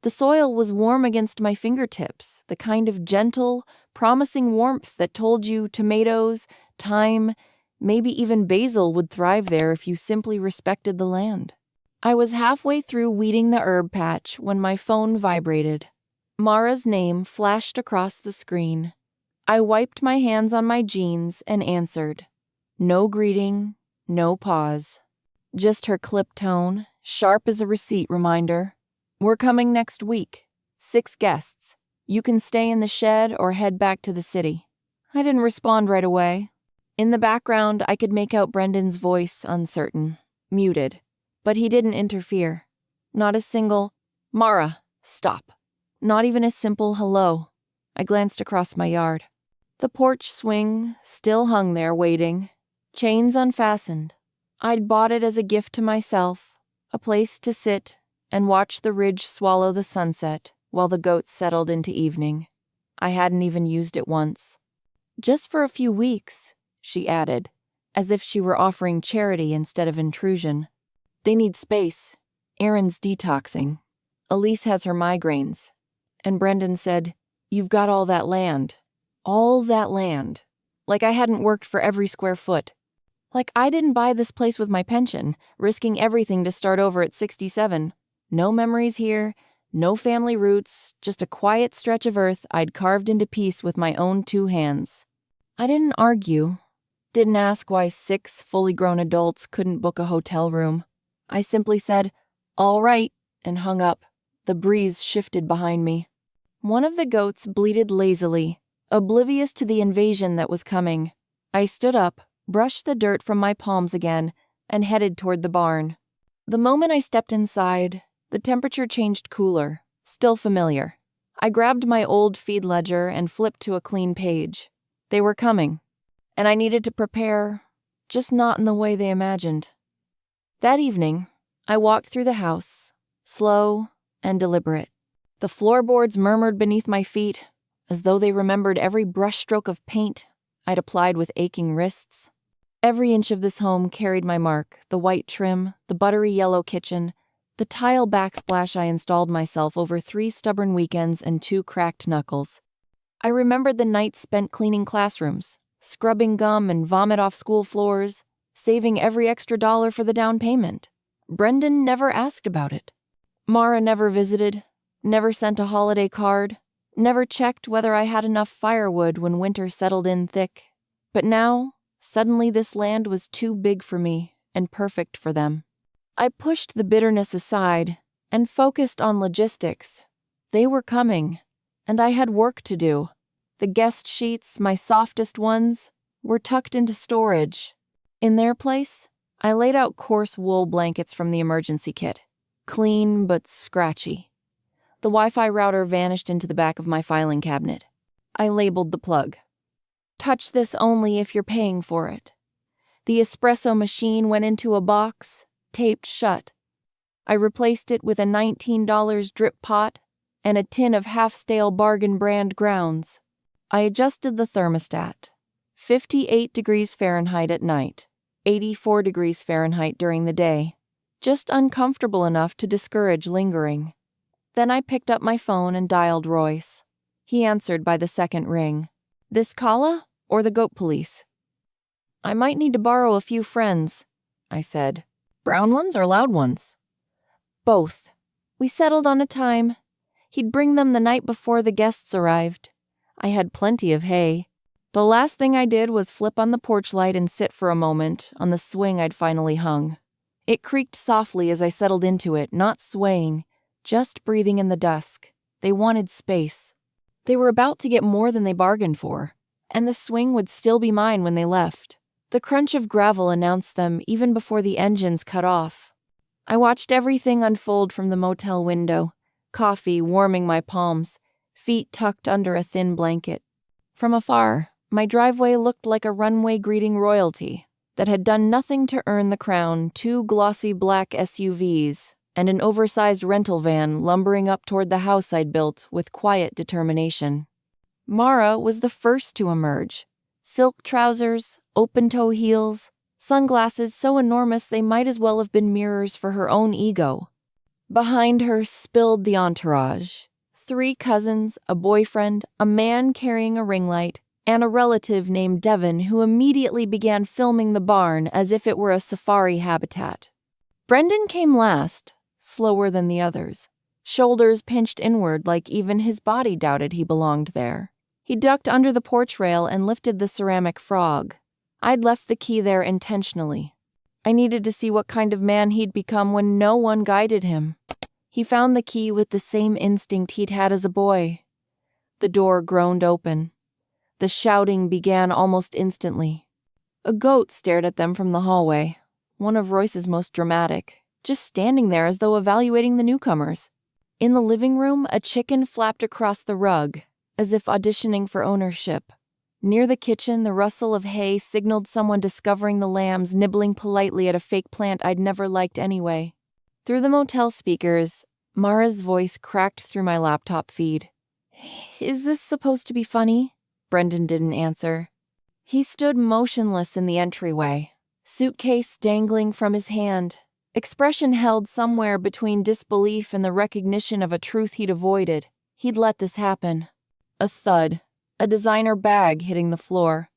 The soil was warm against my fingertips, the kind of gentle, promising warmth that told you tomatoes, thyme, maybe even basil would thrive there if you simply respected the land. I was halfway through weeding the herb patch when my phone vibrated. Mara's name flashed across the screen. I wiped my hands on my jeans and answered. No greeting, no pause. Just her clipped tone, sharp as a receipt reminder. We're coming next week. 6 guests. You can stay in the shed or head back to the city. I didn't respond right away. In the background, I could make out Brendan's voice uncertain, muted. But he didn't interfere. Not a single, Mara, stop. Not even a simple hello. I glanced across my yard. The porch swing still hung there waiting, chains unfastened. I'd bought it as a gift to myself, a place to sit and watch the ridge swallow the sunset while the goats settled into evening. I hadn't even used it once. Just for a few weeks, she added, as if she were offering charity instead of intrusion. They need space. Aaron's detoxing. Elise has her migraines. And Brendan said, you've got all that land. All that land. Like I hadn't worked for every square foot. Like I didn't buy this place with my pension, risking everything to start over at 67. No memories here, no family roots, just a quiet stretch of earth I'd carved into peace with my own 2 hands. I didn't argue. Didn't ask why 6 fully grown adults couldn't book a hotel room. I simply said, all right, and hung up. The breeze shifted behind me. One of the goats bleated lazily, oblivious to the invasion that was coming. I stood up, brushed the dirt from my palms again, and headed toward the barn. The moment I stepped inside, the temperature changed cooler, still familiar. I grabbed my old feed ledger and flipped to a clean page. They were coming, and I needed to prepare, just not in the way they imagined. That evening, I walked through the house, slow and deliberate. The floorboards murmured beneath my feet, as though they remembered every brushstroke of paint I'd applied with aching wrists. Every inch of this home carried my mark, the white trim, the buttery yellow kitchen, the tile backsplash I installed myself over 3 stubborn weekends and 2 cracked knuckles. I remembered the nights spent cleaning classrooms, scrubbing gum and vomit off school floors, saving every extra dollar for the down payment. Brendan never asked about it. Mara never visited, never sent a holiday card, never checked whether I had enough firewood when winter settled in thick. But now, suddenly this land was too big for me and perfect for them. I pushed the bitterness aside and focused on logistics. They were coming, and I had work to do. The guest sheets, my softest ones, were tucked into storage. In their place, I laid out coarse wool blankets from the emergency kit, clean but scratchy. The Wi-Fi router vanished into the back of my filing cabinet. I labeled the plug. Touch this only if you're paying for it. The espresso machine went into a box, taped shut. I replaced it with a $19 drip pot and a tin of half-stale bargain brand grounds. I adjusted the thermostat. 58 degrees Fahrenheit at night, 84 degrees Fahrenheit during the day. Just uncomfortable enough to discourage lingering. Then I picked up my phone and dialed Royce. He answered by the second ring. This Kala or the goat police? I might need to borrow a few friends, I said. Brown ones or loud ones? Both. We settled on a time. He'd bring them the night before the guests arrived. I had plenty of hay. The last thing I did was flip on the porch light and sit for a moment on the swing I'd finally hung. It creaked softly as I settled into it, not swaying, just breathing in the dusk. They wanted space. They were about to get more than they bargained for, and the swing would still be mine when they left. The crunch of gravel announced them even before the engines cut off. I watched everything unfold from the motel window, coffee warming my palms, feet tucked under a thin blanket. From afar, my driveway looked like a runway greeting royalty that had done nothing to earn the crown 2 glossy black SUVs and an oversized rental van lumbering up toward the house I'd built with quiet determination. Mara was the first to emerge. Silk trousers, open-toe heels, sunglasses so enormous they might as well have been mirrors for her own ego. Behind her spilled the entourage. 3 cousins, a boyfriend, a man carrying a ring light, and a relative named Devon who immediately began filming the barn as if it were a safari habitat. Brendan came last, slower than the others. Shoulders pinched inward like even his body doubted he belonged there. He ducked under the porch rail and lifted the ceramic frog. I'd left the key there intentionally. I needed to see what kind of man he'd become when no one guided him. He found the key with the same instinct he'd had as a boy. The door groaned open. The shouting began almost instantly. A goat stared at them from the hallway, one of Royce's most dramatic, just standing there as though evaluating the newcomers. In the living room, a chicken flapped across the rug, as if auditioning for ownership. Near the kitchen, the rustle of hay signaled someone discovering the lambs nibbling politely at a fake plant I'd never liked anyway. Through the motel speakers, Mara's voice cracked through my laptop feed. "Is this supposed to be funny?" Brendan didn't answer. He stood motionless in the entryway, suitcase dangling from his hand, expression held somewhere between disbelief and the recognition of a truth he'd avoided. He'd let this happen. A thud, a designer bag hitting the floor.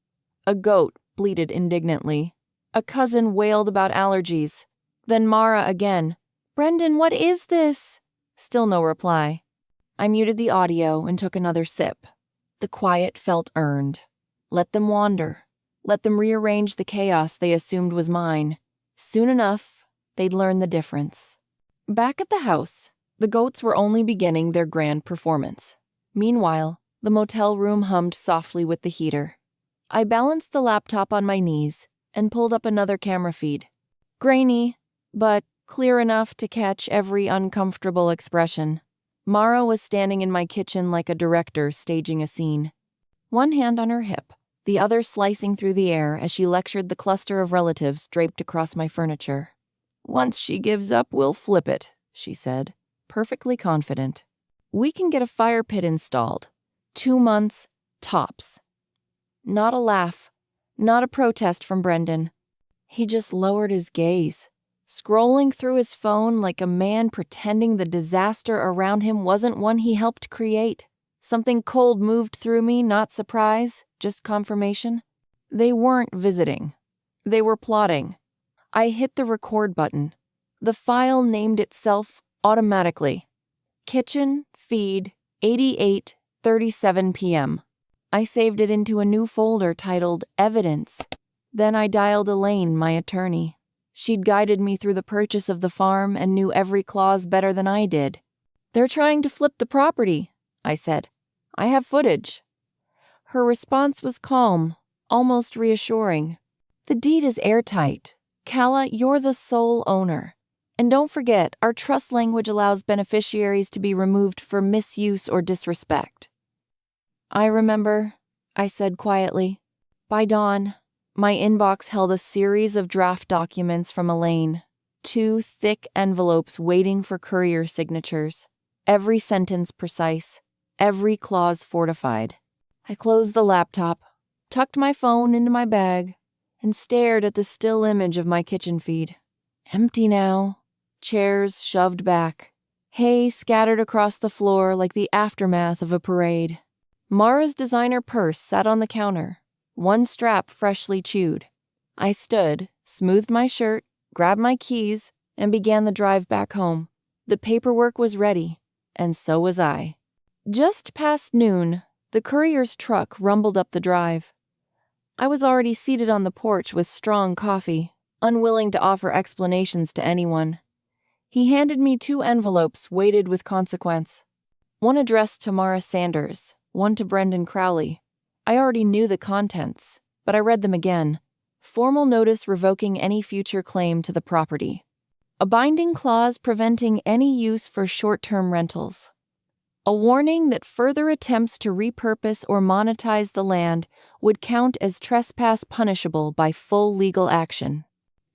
A goat bleated indignantly. A cousin wailed about allergies. Then Mara again. "Brendan, what is this?" Still no reply. I muted the audio and took another sip. The quiet felt earned. Let them wander. Let them rearrange the chaos they assumed was mine. Soon enough, they'd learn the difference. Back at the house, the goats were only beginning their grand performance. Meanwhile, the motel room hummed softly with the heater. I balanced the laptop on my knees and pulled up another camera feed. Grainy, but clear enough to catch every uncomfortable expression. Mara was standing in my kitchen like a director staging a scene. One hand on her hip, the other slicing through the air as she lectured the cluster of relatives draped across my furniture. "Once she gives up, we'll flip it," she said, perfectly confident. "We can get a fire pit installed. 2 months, tops." Not a laugh, not a protest from Brendan. He just lowered his gaze, scrolling through his phone like a man pretending the disaster around him wasn't one he helped create. Something cold moved through me, not surprise, just confirmation. They weren't visiting. They were plotting. I hit the record button. The file named itself automatically. Kitchen, feed, 88:37 p.m. I saved it into a new folder titled Evidence. Then I dialed Elaine, my attorney. She'd guided me through the purchase of the farm and knew every clause better than I did. "They're trying to flip the property," I said. "I have footage." Her response was calm, almost reassuring. "The deed is airtight. Calla, you're the sole owner. And don't forget, our trust language allows beneficiaries to be removed for misuse or disrespect." "I remember," I said quietly. By dawn, my inbox held a series of draft documents from Elaine, 2 thick envelopes waiting for courier signatures, every sentence precise, every clause fortified. I closed the laptop, tucked my phone into my bag, and stared at the still image of my kitchen feed. Empty now, chairs shoved back, hay scattered across the floor like the aftermath of a parade. Mara's designer purse sat on the counter, one strap freshly chewed. I stood, smoothed my shirt, grabbed my keys, and began the drive back home. The paperwork was ready, and so was I. Just past noon, the courier's truck rumbled up the drive. I was already seated on the porch with strong coffee, unwilling to offer explanations to anyone. He handed me 2 envelopes weighted with consequence. One addressed to Mara Sanders, one to Brendan Crowley. I already knew the contents, but I read them again. Formal notice revoking any future claim to the property. A binding clause preventing any use for short-term rentals. A warning that further attempts to repurpose or monetize the land would count as trespass punishable by full legal action.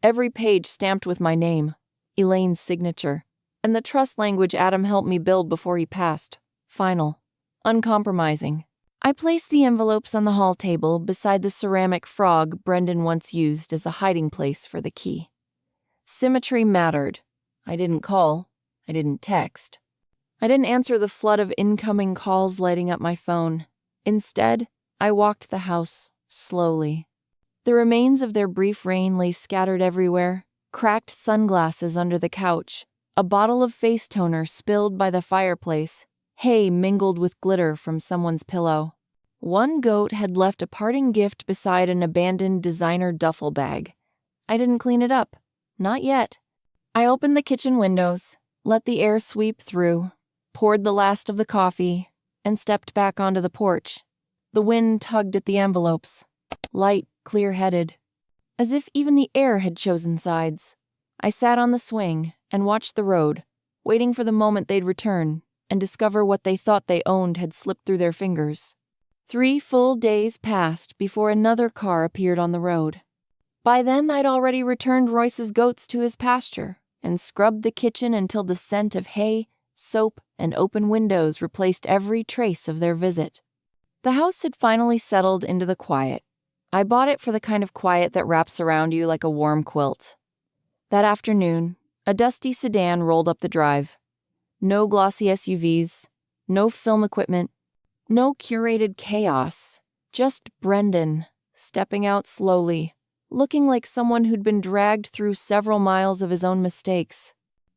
Every page stamped with my name, Elaine's signature, and the trust language Adam helped me build before he passed. Final. Uncompromising. I placed the envelopes on the hall table beside the ceramic frog Brendan once used as a hiding place for the key. Symmetry mattered. I didn't call. I didn't text. I didn't answer the flood of incoming calls lighting up my phone. Instead, I walked the house, slowly. The remains of their brief reign lay scattered everywhere, cracked sunglasses under the couch, a bottle of face toner spilled by the fireplace, hay mingled with glitter from someone's pillow. One goat had left a parting gift beside an abandoned designer duffel bag. I didn't clean it up. Not yet. I opened the kitchen windows, let the air sweep through, poured the last of the coffee, and stepped back onto the porch. The wind tugged at the envelopes, light, clear-headed, as if even the air had chosen sides. I sat on the swing and watched the road, waiting for the moment they'd return and discover what they thought they owned had slipped through their fingers. 3 full days passed before another car appeared on the road. By then, I'd already returned Royce's goats to his pasture and scrubbed the kitchen until the scent of hay, soap, and open windows replaced every trace of their visit. The house had finally settled into the quiet. I bought it for the kind of quiet that wraps around you like a warm quilt. That afternoon, a dusty sedan rolled up the drive. No glossy SUVs, no film equipment, no curated chaos, just Brendan, stepping out slowly, looking like someone who'd been dragged through several miles of his own mistakes.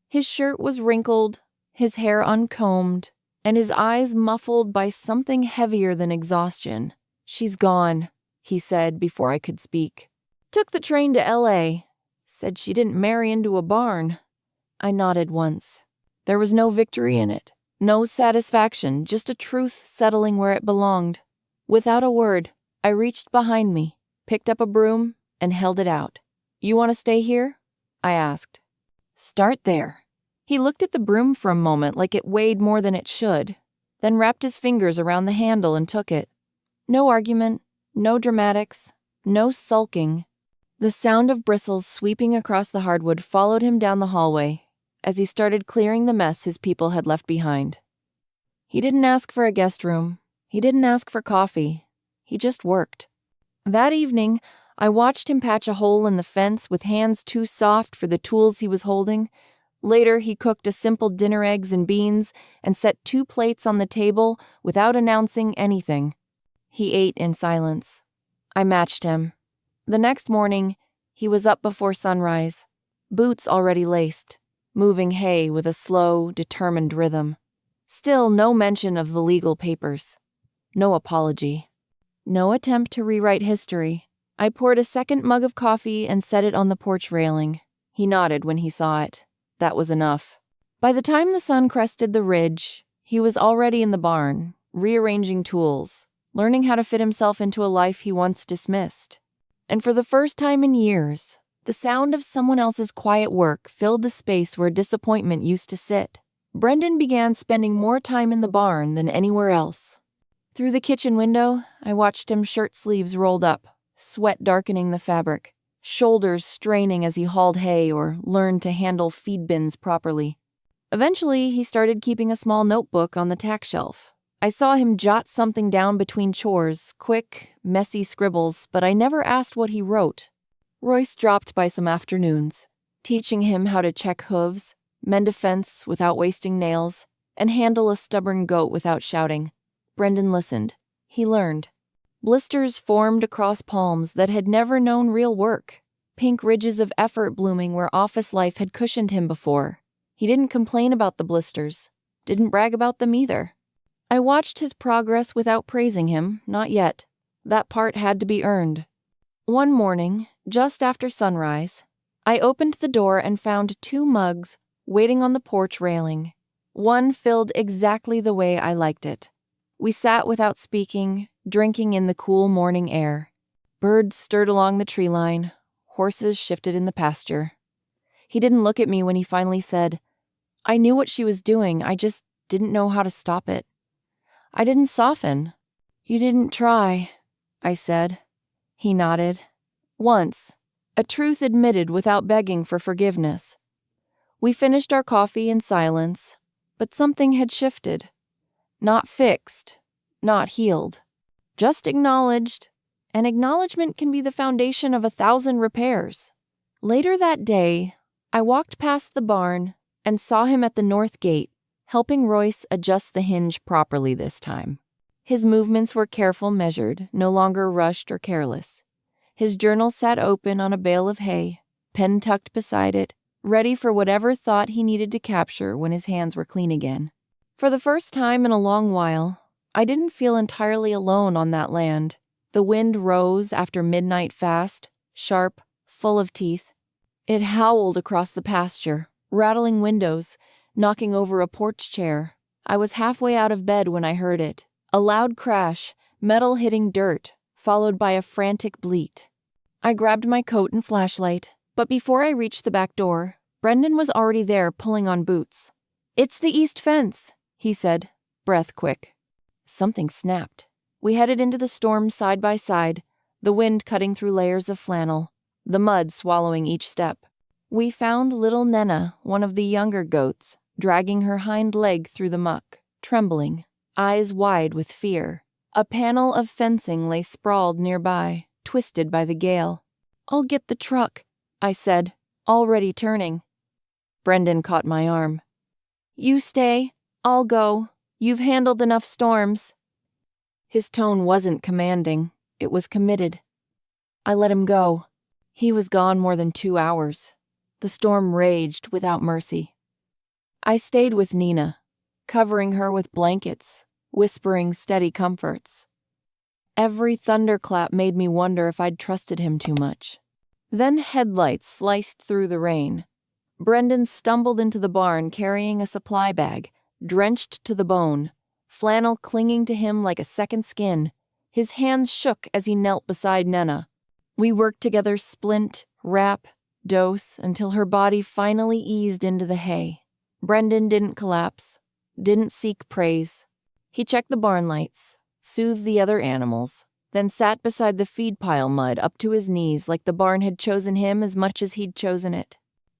His shirt was wrinkled, his hair uncombed, and his eyes muffled by something heavier than exhaustion. "She's gone," he said before I could speak. "Took the train to LA. Said she didn't marry into a barn." I nodded once. There was no victory in it, no satisfaction, just a truth settling where it belonged. Without a word, I reached behind me, picked up a broom, and held it out. "You want to stay here?" I asked. "Start there." He looked at the broom for a moment like it weighed more than it should, then wrapped his fingers around the handle and took it. No argument, no dramatics, no sulking. The sound of bristles sweeping across the hardwood followed him down the hallway as he started clearing the mess his people had left behind. He didn't ask for a guest room. He didn't ask for coffee. He just worked. That evening, I watched him patch a hole in the fence with hands too soft for the tools he was holding. Later, he cooked a simple dinner, eggs and beans, and set 2 plates on the table without announcing anything. He ate in silence. I matched him. The next morning, he was up before sunrise, boots already laced, moving hay with a slow, determined rhythm. Still no mention of the legal papers. No apology. No attempt to rewrite history. I poured a second mug of coffee and set it on the porch railing. He nodded when he saw it. That was enough. By the time the sun crested the ridge, he was already in the barn, rearranging tools, learning how to fit himself into a life he once dismissed. And for the first time in years, the sound of someone else's quiet work filled the space where disappointment used to sit. Brendan began spending more time in the barn than anywhere else. Through the kitchen window, I watched him, shirt sleeves rolled up, sweat darkening the fabric, shoulders straining as he hauled hay or learned to handle feed bins properly. Eventually, he started keeping a small notebook on the tack shelf. I saw him jot something down between chores, quick, messy scribbles, but I never asked what he wrote. Royce dropped by some afternoons, teaching him how to check hooves, mend a fence without wasting nails, and handle a stubborn goat without shouting. Brendan listened. He learned. Blisters formed across palms that had never known real work, pink ridges of effort blooming where office life had cushioned him before. He didn't complain about the blisters, didn't brag about them either. I watched his progress without praising him, not yet. That part had to be earned. One morning, just after sunrise, I opened the door and found 2 mugs waiting on the porch railing. One filled exactly the way I liked it. We sat without speaking, drinking in the cool morning air. Birds stirred along the tree line. Horses shifted in the pasture. He didn't look at me when he finally said, "I knew what she was doing, I just didn't know how to stop it." I didn't soften. "You didn't try," I said. He nodded. Once, a truth admitted without begging for forgiveness. We finished our coffee in silence, but something had shifted. Not fixed, not healed, just acknowledged, and acknowledgement can be the foundation of 1,000 repairs. Later that day, I walked past the barn and saw him at the north gate, helping Royce adjust the hinge properly this time. His movements were careful, measured, no longer rushed or careless. His journal sat open on a bale of hay, pen tucked beside it, ready for whatever thought he needed to capture when his hands were clean again. For the first time in a long while, I didn't feel entirely alone on that land. The wind rose after midnight fast, sharp, full of teeth. It howled across the pasture, rattling windows, knocking over a porch chair. I was halfway out of bed when I heard it. A loud crash, metal hitting dirt, followed by a frantic bleat. I grabbed my coat and flashlight, but before I reached the back door, Brendan was already there pulling on boots. "It's the east fence," he said, breath quick. Something snapped. We headed into the storm side by side, the wind cutting through layers of flannel, the mud swallowing each step. We found little Nenna, one of the younger goats, dragging her hind leg through the muck, trembling, eyes wide with fear. A panel of fencing lay sprawled nearby, twisted by the gale. "I'll get the truck," I said, already turning. Brendan caught my arm. "You stay. I'll go. You've handled enough storms." His tone wasn't commanding. It was committed. I let him go. He was gone more than 2 hours. The storm raged without mercy. I stayed with Nina, covering her with blankets, whispering steady comforts. Every thunderclap made me wonder if I'd trusted him too much. Then headlights sliced through the rain. Brendan stumbled into the barn carrying a supply bag, drenched to the bone, flannel clinging to him like a second skin. His hands shook as he knelt beside Nenna. We worked together splint, wrap, dose, until her body finally eased into the hay. Brendan didn't collapse, didn't seek praise. He checked the barn lights, soothed the other animals, then sat beside the feed pile mud up to his knees like the barn had chosen him as much as he'd chosen it.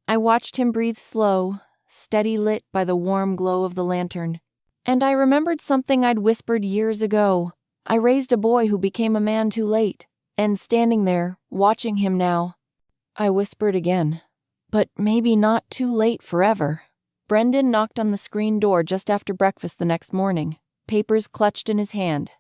I watched him breathe slow, steady lit by the warm glow of the lantern. And I remembered something I'd whispered years ago. I raised a boy who became a man too late, and standing there, watching him now, I whispered again, but maybe not too late forever. Brendan knocked on the screen door just after breakfast the next morning, papers clutched in his hand.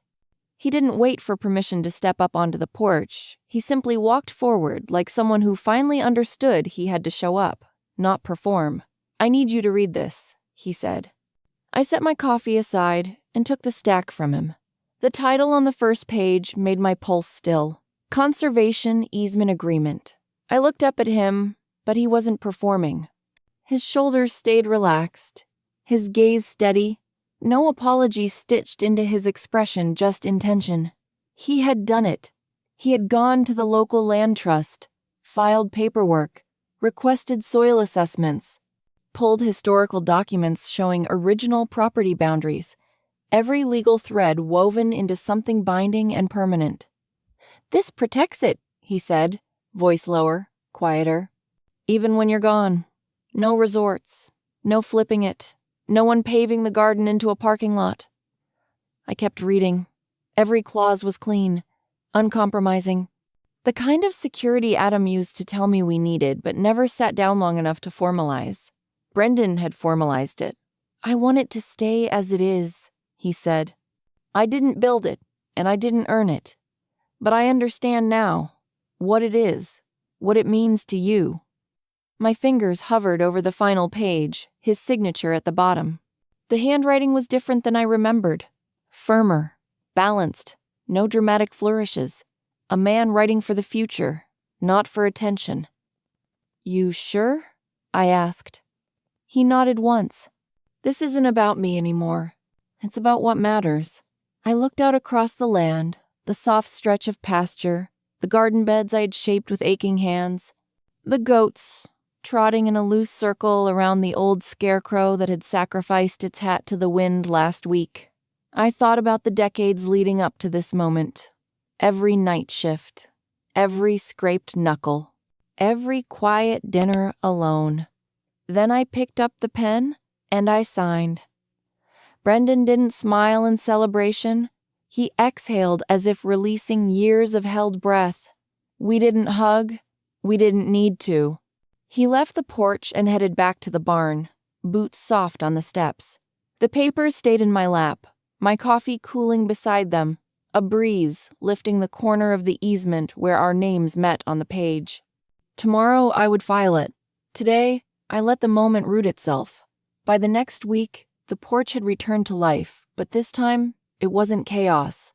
He didn't wait for permission to step up onto the porch. He simply walked forward like someone who finally understood he had to show up, not perform. "I need you to read this," he said. I set my coffee aside and took the stack from him. The title on the first page made my pulse still. Conservation Easement Agreement. I looked up at him, but he wasn't performing. His shoulders stayed relaxed, his gaze steady, no apology stitched into his expression, just intention. He had done it. He had gone to the local land trust, filed paperwork, requested soil assessments, pulled historical documents showing original property boundaries, every legal thread woven into something binding and permanent. "This protects it," he said, voice lower, quieter. "Even when you're gone. No resorts, no flipping it, no one paving the garden into a parking lot." I kept reading. Every clause was clean, uncompromising. The kind of security Adam used to tell me we needed, but never sat down long enough to formalize. Brendan had formalized it. "I want it to stay as it is," he said. "I didn't build it, and I didn't earn it. But I understand now what it is, what it means to you." My fingers hovered over the final page, his signature at the bottom. The handwriting was different than I remembered. Firmer, balanced, no dramatic flourishes. A man writing for the future, not for attention. "You sure?" I asked. He nodded once. "This isn't about me anymore. It's about what matters." I looked out across the land, the soft stretch of pasture, the garden beds I had shaped with aching hands, the goats trotting in a loose circle around the old scarecrow that had sacrificed its hat to the wind last week. I thought about the decades leading up to this moment. Every night shift, every scraped knuckle, every quiet dinner alone. Then I picked up the pen and I signed. Brendan didn't smile in celebration. He exhaled as if releasing years of held breath. We didn't hug. We didn't need to. He left the porch and headed back to the barn. boots soft on the steps. The papers stayed in my lap, my coffee cooling beside them, a breeze lifting the corner of the easement where our names met on the page. Tomorrow I would file it. Today, I let the moment root itself. By the next week, the porch had returned to life, but this time, it wasn't chaos.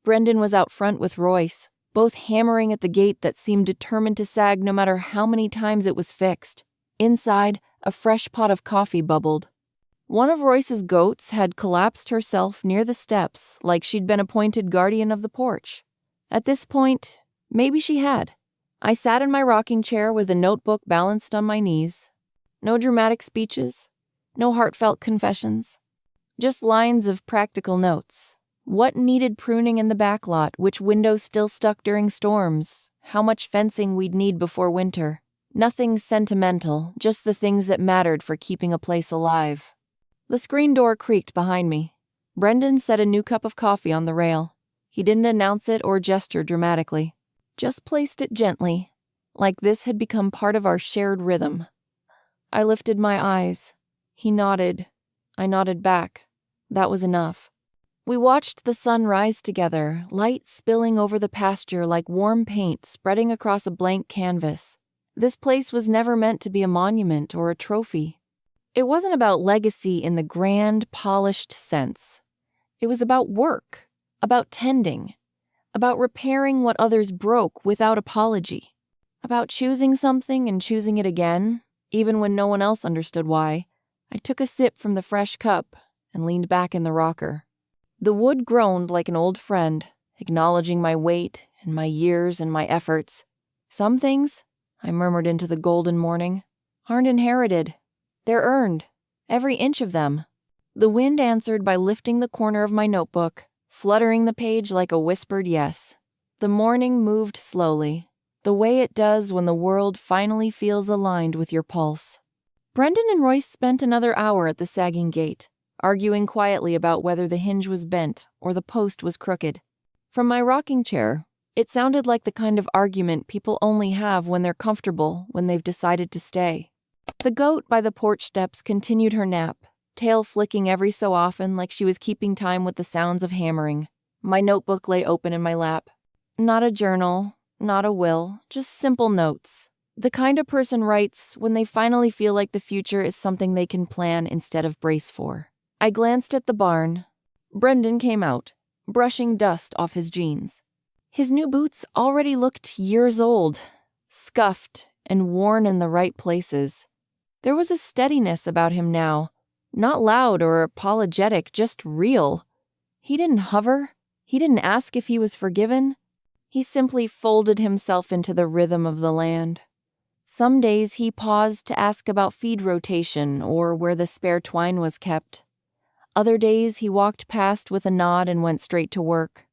Brendan was out front with Royce, both hammering at the gate that seemed determined to sag no matter how many times it was fixed. Inside, a fresh pot of coffee bubbled. One of Royce's goats had collapsed herself near the steps like she'd been appointed guardian of the porch. At this point, maybe she had. I sat in my rocking chair with a notebook balanced on my knees. No dramatic speeches, no heartfelt confessions, just lines of practical notes. What needed pruning in the back lot, which windows still stuck during storms, how much fencing we'd need before winter. Nothing sentimental, just the things that mattered for keeping a place alive. The screen door creaked behind me. Brendan set a new cup of coffee on the rail. He didn't announce it or gesture dramatically, just placed it gently, like this had become part of our shared rhythm. I lifted my eyes. He nodded. I nodded back. That was enough. We watched the sun rise together, light spilling over the pasture like warm paint spreading across a blank canvas. This place was never meant to be a monument or a trophy. It wasn't about legacy in the grand, polished sense. It was about work, about tending, about repairing what others broke without apology, about choosing something and choosing it again, even when no one else understood why. I took a sip from the fresh cup and leaned back in the rocker. The wood groaned like an old friend, acknowledging my weight and my years and my efforts. Some things, I murmured into the golden morning, aren't inherited. They're earned, every inch of them. The wind answered by lifting the corner of my notebook, fluttering the page like a whispered yes. The morning moved slowly, the way it does when the world finally feels aligned with your pulse. Brendan and Royce spent another hour at the sagging gate, arguing quietly about whether the hinge was bent or the post was crooked. From my rocking chair, it sounded like the kind of argument people only have when they're comfortable, when they've decided to stay. The goat by the porch steps continued her nap, tail flicking every so often like she was keeping time with the sounds of hammering. My notebook lay open in my lap. Not a journal, not a will, just simple notes. The kind a person writes when they finally feel like the future is something they can plan instead of brace for. I glanced at the barn. Brendan came out, brushing dust off his jeans. His new boots already looked years old, scuffed and worn in the right places. There was a steadiness about him now, not loud or apologetic, just real. He didn't hover. He didn't ask if he was forgiven. He simply folded himself into the rhythm of the land. Some days he paused to ask about feed rotation or where the spare twine was kept. Other days he walked past with a nod and went straight to work.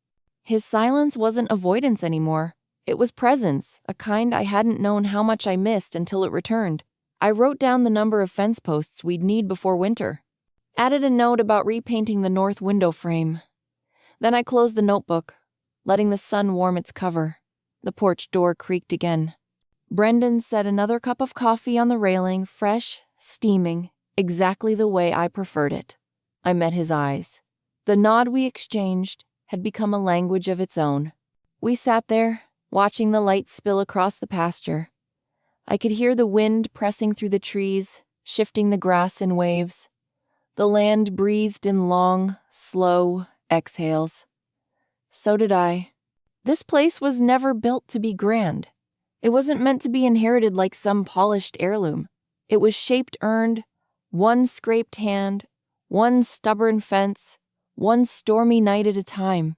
His silence wasn't avoidance anymore. It was presence, a kind I hadn't known how much I missed until it returned. I wrote down the number of fence posts we'd need before winter. Added a note about repainting the north window frame. Then I closed the notebook, letting the sun warm its cover. The porch door creaked again. Brendan set another cup of coffee on the railing, fresh, steaming, exactly the way I preferred it. I met his eyes. The nod we exchanged had become a language of its own. We sat there, watching the light spill across the pasture. I could hear the wind pressing through the trees, shifting the grass in waves. The land breathed in long, slow exhales. So did I. This place was never built to be grand. It wasn't meant to be inherited like some polished heirloom. It was shaped earned, one scraped hand, one stubborn fence, one stormy night at a time.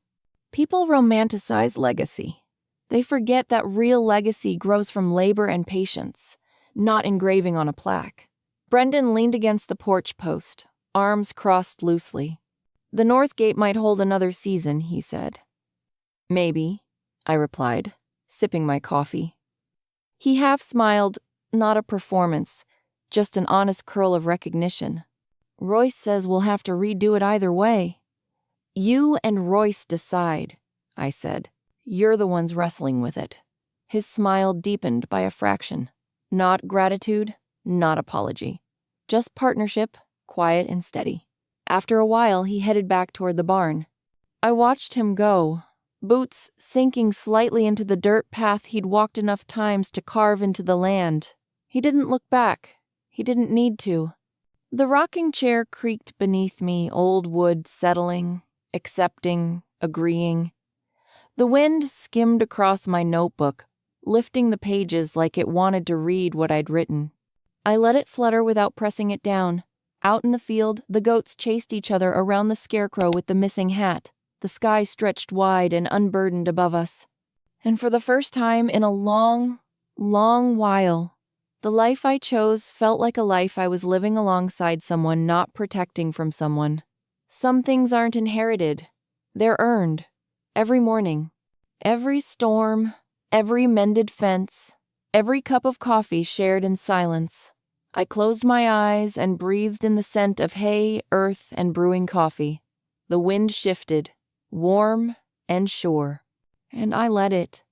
People romanticize legacy. They forget that real legacy grows from labor and patience, not engraving on a plaque. Brendan leaned against the porch post, arms crossed loosely. The north gate might hold another season, he said. Maybe, I replied, sipping my coffee. He half smiled, not a performance, just an honest curl of recognition. Royce says we'll have to redo it either way. You and Royce decide, I said. You're the ones wrestling with it. His smile deepened by a fraction. Not gratitude, not apology. Just partnership, quiet and steady. After a while, he headed back toward the barn. I watched him go, boots sinking slightly into the dirt path he'd walked enough times to carve into the land. He didn't look back. He didn't need to. The rocking chair creaked beneath me, old wood settling, accepting, agreeing. The wind skimmed across my notebook, lifting the pages like it wanted to read what I'd written. I let it flutter without pressing it down. Out in the field, the goats chased each other around the scarecrow with the missing hat. The sky stretched wide and unburdened above us. And for the first time in a long, long while, the life I chose felt like a life I was living alongside someone, not protecting from someone. Some things aren't inherited. They're earned. Every morning. Every storm. Every mended fence. Every cup of coffee shared in silence. I closed my eyes and breathed in the scent of hay, earth, and brewing coffee. The wind shifted, warm and sure, and I let it.